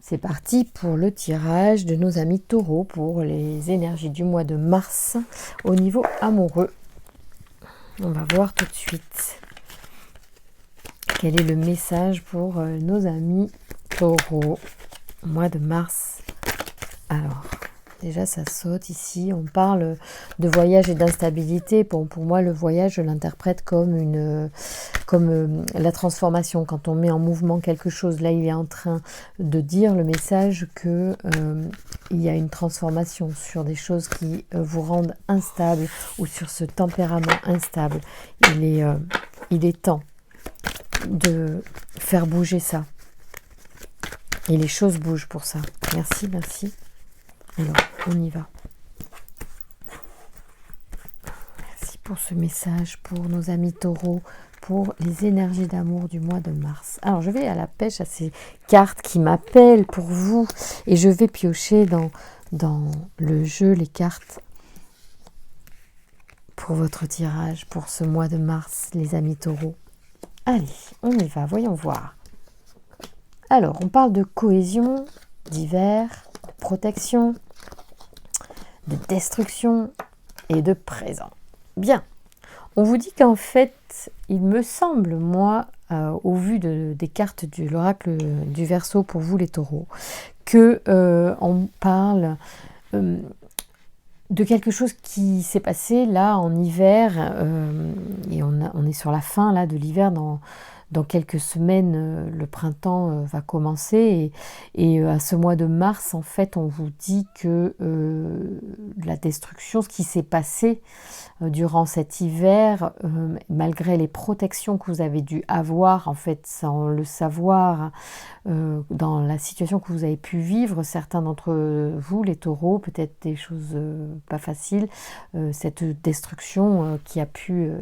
C'est parti pour le tirage de nos amis taureaux pour les énergies du mois de mars au niveau amoureux. On va voir tout de suite quel est le message pour nos amis taureaux au mois de mars. Alors, déjà ça saute ici, on parle de voyage et d'instabilité. Pour moi, le voyage, je l'interprète comme la transformation. Quand on met en mouvement quelque chose, là il est en train de dire le message que il y a une transformation sur des choses qui vous rendent instable ou sur ce tempérament instable. Il est temps de faire bouger ça. Et les choses bougent pour ça. Merci, merci. Alors, on y va. Merci pour ce message, pour nos amis taureaux, pour les énergies d'amour du mois de mars. Alors, je vais à la pêche à ces cartes qui m'appellent pour vous. Et je vais piocher dans le jeu les cartes pour votre tirage, pour ce mois de mars, les amis taureaux. Allez, on y va, voyons voir. Alors, on parle de cohésion, d'hiver, de protection, de destruction et de présent. Bien, on vous dit qu'en fait, il me semble, moi, au vu des cartes de l'oracle du Verseau pour vous les taureaux, que on parle de quelque chose qui s'est passé là en hiver, et on est sur la fin là de l'hiver. Dans quelques semaines, le printemps va commencer et à ce mois de mars, en fait, on vous dit que la destruction, ce qui s'est passé durant cet hiver, malgré les protections que vous avez dû avoir, en fait, sans le savoir, dans la situation que vous avez pu vivre, certains d'entre vous, les taureaux, peut-être des choses pas faciles, cette destruction qui a pu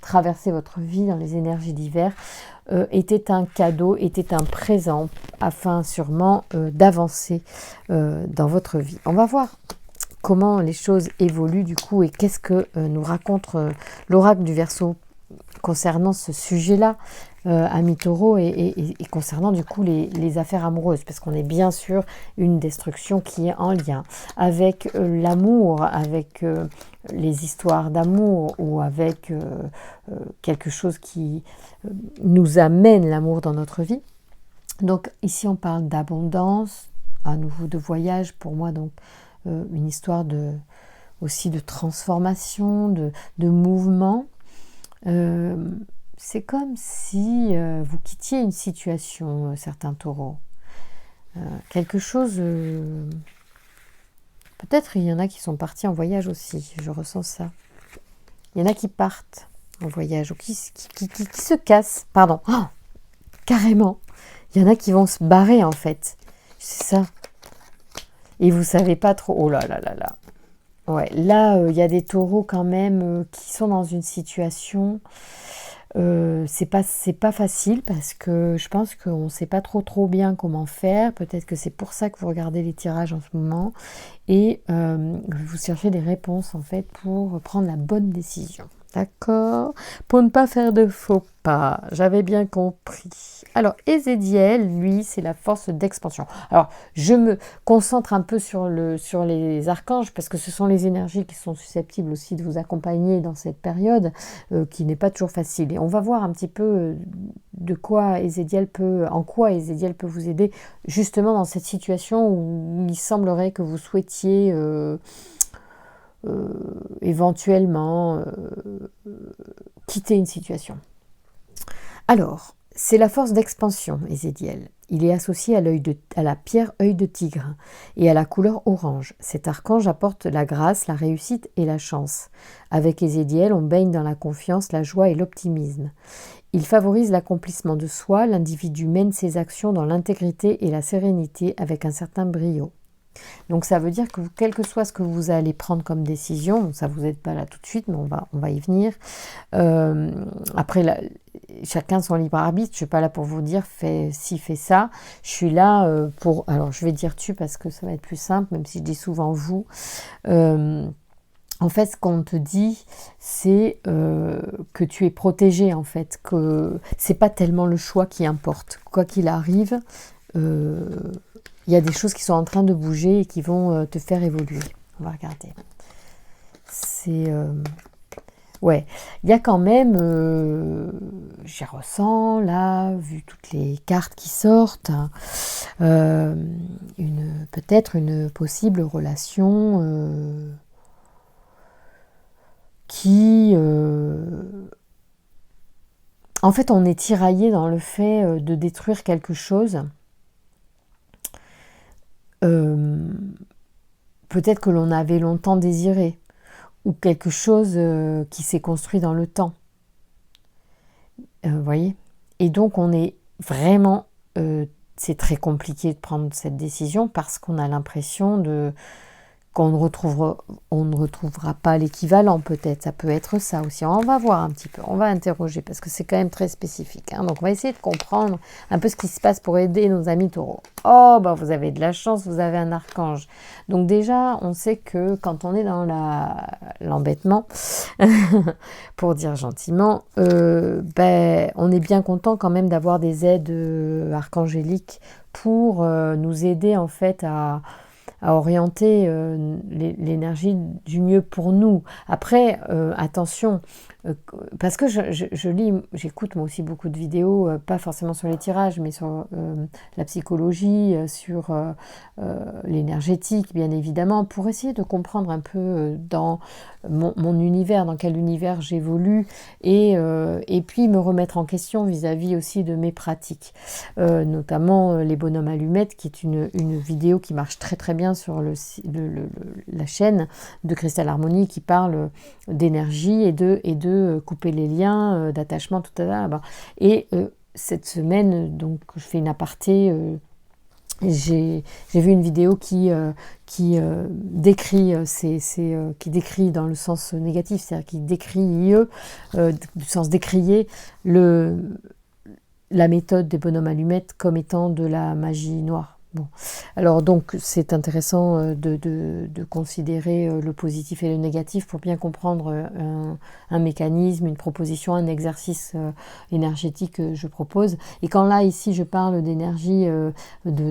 traverser votre vie dans les énergies d'hiver, était un cadeau, était un présent, afin sûrement d'avancer dans votre vie. On va voir comment les choses évoluent du coup et qu'est-ce que nous raconte l'oracle du Verseau concernant ce sujet-là, amis taureaux, et concernant du coup les affaires amoureuses, parce qu'on est bien sûr une destruction qui est en lien avec l'amour, avec les histoires d'amour, ou avec quelque chose qui nous amène l'amour dans notre vie. Donc ici on parle d'abondance, à nouveau de voyage, pour moi donc une histoire aussi de transformation, de mouvement. C'est comme si vous quittiez une situation, certains taureaux. Quelque chose... peut-être il y en a qui sont partis en voyage aussi, je ressens ça. Il y en a qui partent en voyage, ou qui se cassent, pardon. Oh, carrément. Il y en a qui vont se barrer en fait. C'est ça. Et vous savez pas trop... Oh là là là là. Ouais, là, il y a des taureaux quand même qui sont dans une situation... c'est pas facile, parce que je pense qu'on ne sait pas trop bien comment faire. Peut-être que c'est pour ça que vous regardez les tirages en ce moment. Et vous cherchez des réponses en fait pour prendre la bonne décision. D'accord? Pour ne pas faire de faux pas. J'avais bien compris. Alors, Ézéchiel, lui, c'est la force d'expansion. Alors, je me concentre un peu sur les archanges, parce que ce sont les énergies qui sont susceptibles aussi de vous accompagner dans cette période, qui n'est pas toujours facile. Et on va voir un petit peu en quoi Ézéchiel peut vous aider, justement dans cette situation où il semblerait que vous souhaitiez... éventuellement quitter une situation. Alors, c'est la force d'expansion, Ézéchiel. Il est associé à la pierre œil de tigre et à la couleur orange. Cet archange apporte la grâce, la réussite et la chance. Avec Ézéchiel, on baigne dans la confiance, la joie et l'optimisme. Il favorise l'accomplissement de soi, l'individu mène ses actions dans l'intégrité et la sérénité avec un certain brio. Donc ça veut dire que quel que soit ce que vous allez prendre comme décision, ça ne vous aide pas là tout de suite, mais on va y venir. Après, chacun son libre arbitre. Je ne suis pas là pour vous dire fais ci, fais ça. Je suis là pour... Alors je vais dire tu, parce que ça va être plus simple, même si je dis souvent vous. En fait, ce qu'on te dit, c'est que tu es protégé, en fait, que c'est pas tellement le choix qui importe. Quoi qu'il arrive, il y a des choses qui sont en train de bouger et qui vont te faire évoluer. On va regarder. C'est... ouais, il y a quand même, j'y ressens là, vu toutes les cartes qui sortent, hein, peut-être une possible relation qui... en fait, on est tiraillé dans le fait de détruire quelque chose. Peut-être que l'on avait longtemps désiré, ou quelque chose qui s'est construit dans le temps. Voyez ? Et donc, on est vraiment... c'est très compliqué de prendre cette décision parce qu'on a l'impression qu'on ne retrouvera pas l'équivalent, peut-être. Ça peut être ça aussi. On va voir un petit peu, on va interroger parce que c'est quand même très spécifique. Hein. Donc, on va essayer de comprendre un peu ce qui se passe pour aider nos amis taureaux. Oh, bah vous avez de la chance, vous avez un archange. Donc déjà, on sait que quand on est dans l'embêtement, pour dire gentiment, on est bien content quand même d'avoir des aides archangéliques pour nous aider en fait à orienter l'énergie du mieux pour nous. Après, attention, parce que j'écoute moi aussi beaucoup de vidéos, pas forcément sur les tirages, mais sur la psychologie, sur l'énergétique, bien évidemment, pour essayer de comprendre un peu dans mon univers, dans quel univers j'évolue, et puis me remettre en question vis-à-vis aussi de mes pratiques, notamment les bonhommes allumettes, qui est une vidéo qui marche très très bien sur la chaîne de Cristal Harmonie, qui parle d'énergie et de couper les liens d'attachement, tout à l'heure. Et cette semaine, donc je fais une aparté, j'ai vu une vidéo qui décrit qui décrit dans le sens négatif, c'est-à-dire qui décrit du sens décrier la méthode des bonhommes allumettes comme étant de la magie noire. Bon, alors donc c'est intéressant de considérer le positif et le négatif pour bien comprendre un mécanisme, une proposition, un exercice énergétique que je propose. Et quand là ici je parle d'énergie,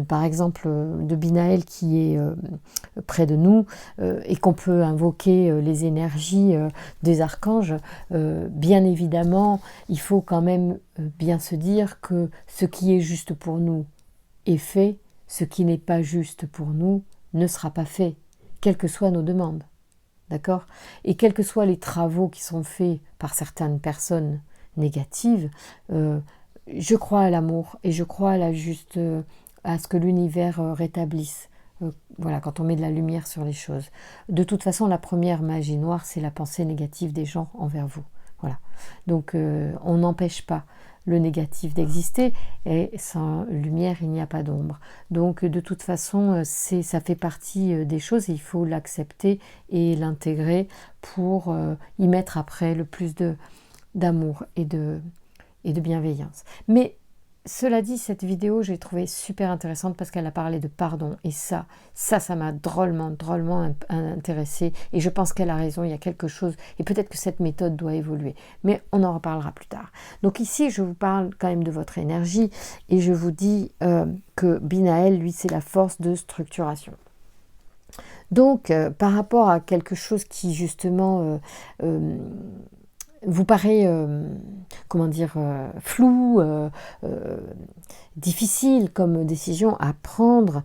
par exemple de Binaël qui est près de nous et qu'on peut invoquer les énergies des archanges, bien évidemment il faut quand même bien se dire que ce qui est juste pour nous est fait. Ce qui n'est pas juste pour nous ne sera pas fait, quelles que soient nos demandes. D'accord ? Et quels que soient les travaux qui sont faits par certaines personnes négatives, je crois à l'amour et je crois à ce que l'univers rétablisse. Voilà, quand on met de la lumière sur les choses. De toute façon, la première magie noire, c'est la pensée négative des gens envers vous. Voilà. Donc, on n'empêche pas le négatif d'exister, et sans lumière il n'y a pas d'ombre. Donc de toute façon ça fait partie des choses et il faut l'accepter et l'intégrer pour y mettre après le plus d'amour et de bienveillance. Mais cela dit, cette vidéo, j'ai trouvé super intéressante parce qu'elle a parlé de pardon. Et ça m'a drôlement intéressée. Et je pense qu'elle a raison, il y a quelque chose. Et peut-être que cette méthode doit évoluer. Mais on en reparlera plus tard. Donc ici, je vous parle quand même de votre énergie. Et je vous dis que Binaël, lui, c'est la force de structuration. Donc, par rapport à quelque chose qui, justement... vous paraît, flou, difficile comme décision à prendre,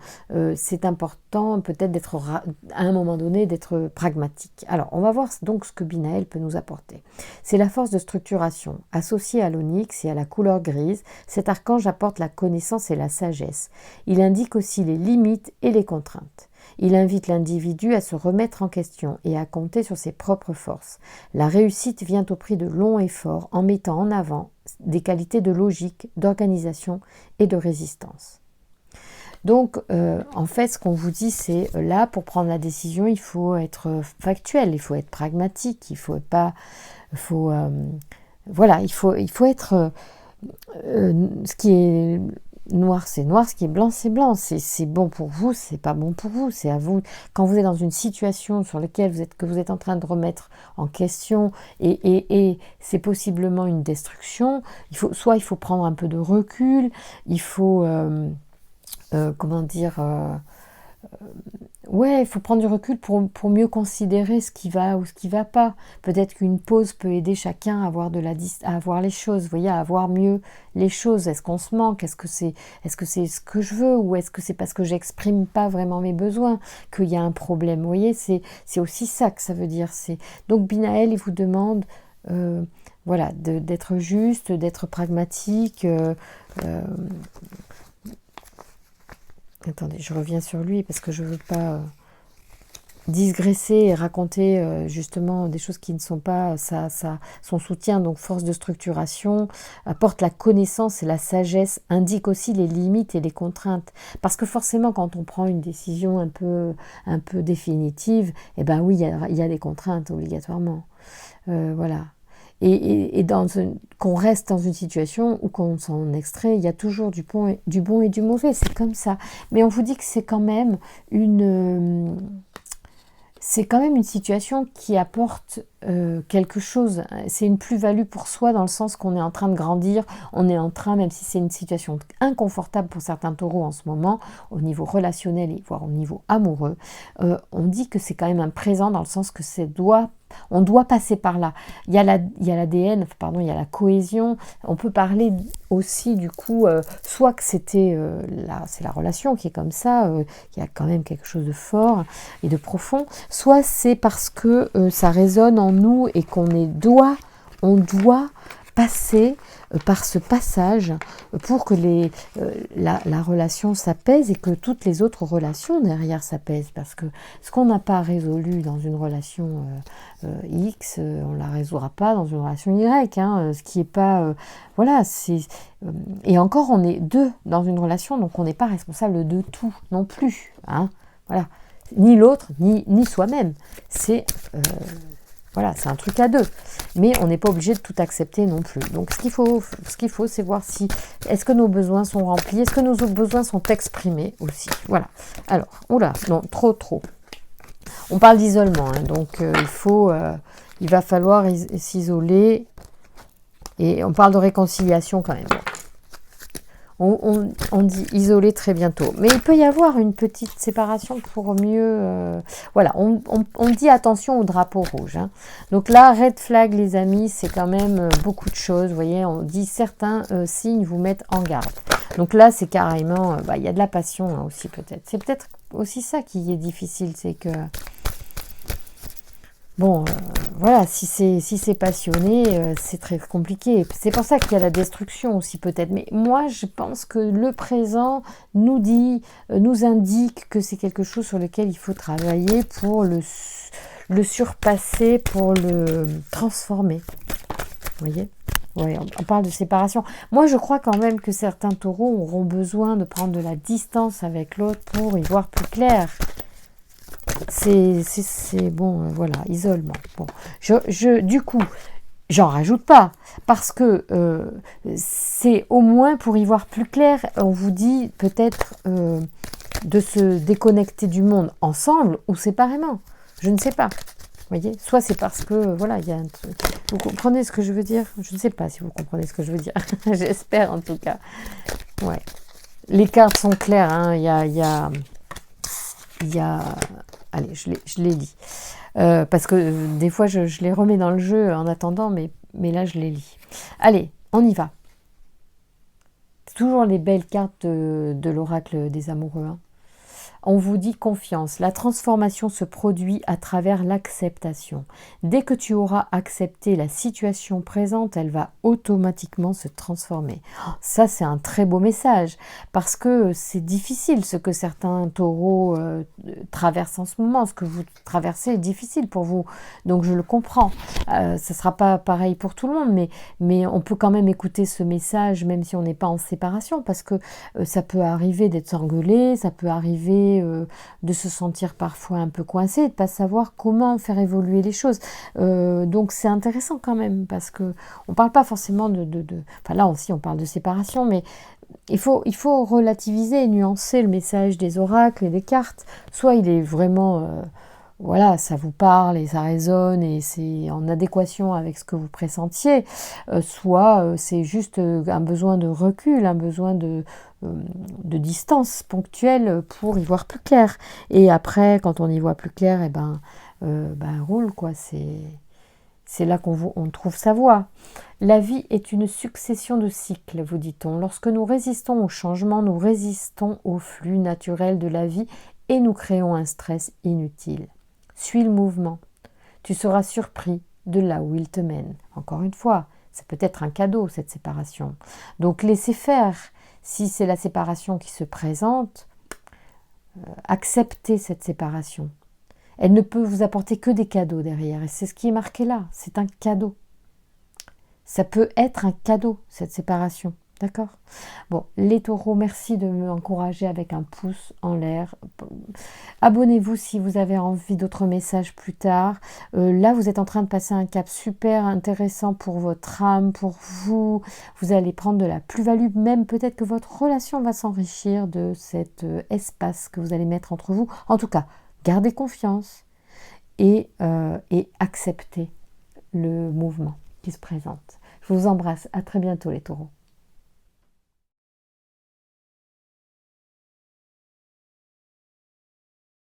c'est important peut-être d'être, à un moment donné, d'être pragmatique. Alors, on va voir donc ce que Binaël peut nous apporter. C'est la force de structuration. Associée à l'onyx et à la couleur grise, cet archange apporte la connaissance et la sagesse. Il indique aussi les limites et les contraintes. Il invite l'individu à se remettre en question et à compter sur ses propres forces. La réussite vient au prix de longs efforts en mettant en avant des qualités de logique, d'organisation et de résistance. Donc, en fait, ce qu'on vous dit, c'est là, pour prendre la décision, il faut être factuel, il faut être pragmatique, il faut pas... il faut être... ce qui est... noir, c'est noir, ce qui est blanc, c'est blanc. C'est bon pour vous, c'est pas bon pour vous. C'est à vous. Quand vous êtes dans une situation sur laquelle vous êtes en train de remettre en question et c'est possiblement une destruction, il faut prendre un peu de recul, il faut comment dire, ouais, il faut prendre du recul pour mieux considérer ce qui va ou ce qui va pas. Peut-être qu'une pause peut aider chacun à voir, à voir les choses, vous voyez, à voir mieux les choses. Est-ce qu'on se manque? Est-ce que c'est ce que je veux? Ou est-ce que c'est parce que j'exprime pas vraiment mes besoins qu'il y a un problème? Vous voyez, c'est aussi ça que ça veut dire. Donc Binaël, il vous demande voilà, d'être juste, d'être pragmatique. Attendez, je reviens sur lui parce que je ne veux pas digresser et raconter justement des choses qui ne sont pas son soutien. Donc force de structuration, apporte la connaissance et la sagesse, indique aussi les limites et les contraintes. Parce que forcément, quand on prend une décision un peu définitive, eh ben oui, il y a des contraintes obligatoirement. Voilà. Et qu'on reste dans une situation où qu'on s'en extrait, il y a toujours du bon et du mauvais, c'est comme ça. Mais on vous dit que c'est quand même une situation qui apporte quelque chose. C'est une plus-value pour soi dans le sens qu'on est en train de grandir, on est en train, même si c'est une situation inconfortable pour certains taureaux en ce moment, au niveau relationnel et voire au niveau amoureux, on dit que c'est quand même un présent dans le sens que on doit passer par là. Il y a l'ADN, pardon, il y a la cohésion. On peut parler aussi du coup, soit que c'est la relation qui est comme ça, il y a quand même quelque chose de fort et de profond, soit c'est parce que ça résonne en nous et on doit passer par ce passage pour que la relation s'apaise et que toutes les autres relations derrière s'apaisent. Parce que ce qu'on n'a pas résolu dans une relation X, on ne la résoudra pas dans une relation Y. Ce qui n'est pas... voilà, et encore, on est deux dans une relation, donc on n'est pas responsable de tout non plus. Voilà. Ni l'autre, ni soi-même. Voilà, c'est un truc à deux. Mais on n'est pas obligé de tout accepter non plus. Donc ce qu'il faut, c'est voir si est-ce que nos besoins sont remplis, est-ce que nos besoins sont exprimés aussi. Voilà. Alors, oula, non, trop. On parle d'isolement, donc il va falloir s'isoler. Et on parle de réconciliation quand même. On dit isoler très bientôt. Mais il peut y avoir une petite séparation pour mieux... voilà, on dit attention au drapeau rouge. Donc là, red flag, les amis, c'est quand même beaucoup de choses. Vous voyez, on dit certains signes vous mettent en garde. Donc là, c'est carrément... il y a de la passion aussi peut-être. C'est peut-être aussi ça qui est difficile, c'est que... Bon, voilà, si c'est passionné, c'est très compliqué. C'est pour ça qu'il y a la destruction aussi peut-être. Mais moi, je pense que le présent nous indique que c'est quelque chose sur lequel il faut travailler pour le surpasser, pour le transformer. Vous voyez ? Ouais, on parle de séparation. Moi, je crois quand même que certains taureaux auront besoin de prendre de la distance avec l'autre pour y voir plus clair. C'est bon, voilà, isolement. Bon, du coup, j'en rajoute pas, parce que c'est au moins pour y voir plus clair, on vous dit peut-être de se déconnecter du monde ensemble ou séparément. Je ne sais pas. Vous voyez, soit c'est parce que, voilà, il y a un truc. Vous comprenez ce que je veux dire? Je ne sais pas si vous comprenez ce que je veux dire. J'espère en tout cas. Ouais. Les cartes sont claires, il y a... Allez, je les lis. Parce que des fois, je les remets dans le jeu en attendant, mais là, je les lis. Allez, on y va. C'est toujours les belles cartes de l'oracle des amoureux. On vous dit confiance. La transformation se produit à travers l'acceptation. Dès que tu auras accepté la situation présente, elle va automatiquement se transformer. Ça, c'est un très beau message parce que c'est difficile ce que certains taureaux traversent en ce moment. Ce que vous traversez est difficile pour vous. Donc, je le comprends. Ce ne sera pas pareil pour tout le monde, mais on peut quand même écouter ce message même si on n'est pas en séparation parce que ça peut arriver d'être engueulé, ça peut arriver de se sentir parfois un peu coincé, de ne pas savoir comment faire évoluer les choses. Donc c'est intéressant quand même, parce que on ne parle pas forcément enfin là aussi on parle de séparation, mais il faut relativiser et nuancer le message des oracles et des cartes. Soit il est vraiment voilà, ça vous parle et ça résonne et c'est en adéquation avec ce que vous pressentiez, soit c'est juste un besoin de recul, un besoin de distance ponctuelle pour y voir plus clair. Et après, quand on y voit plus clair, et roule quoi, c'est là on trouve sa voie. La vie est une succession de cycles, vous dit-on. Lorsque nous résistons au changement, nous résistons au flux naturel de la vie et nous créons un stress inutile. Suis le mouvement. Tu seras surpris de là où il te mène. Encore une fois, ça peut être un cadeau, cette séparation. Donc laissez faire. Si c'est la séparation qui se présente, acceptez cette séparation. Elle ne peut vous apporter que des cadeaux derrière. Et c'est ce qui est marqué là. C'est un cadeau. Ça peut être un cadeau, cette séparation. D'accord? Bon, les taureaux, merci de m'encourager avec un pouce en l'air. Abonnez-vous si vous avez envie d'autres messages plus tard. Là, vous êtes en train de passer un cap super intéressant pour votre âme, pour vous. Vous allez prendre de la plus-value, même peut-être que votre relation va s'enrichir de cet espace que vous allez mettre entre vous. En tout cas, gardez confiance et acceptez le mouvement qui se présente. Je vous embrasse. À très bientôt les taureaux.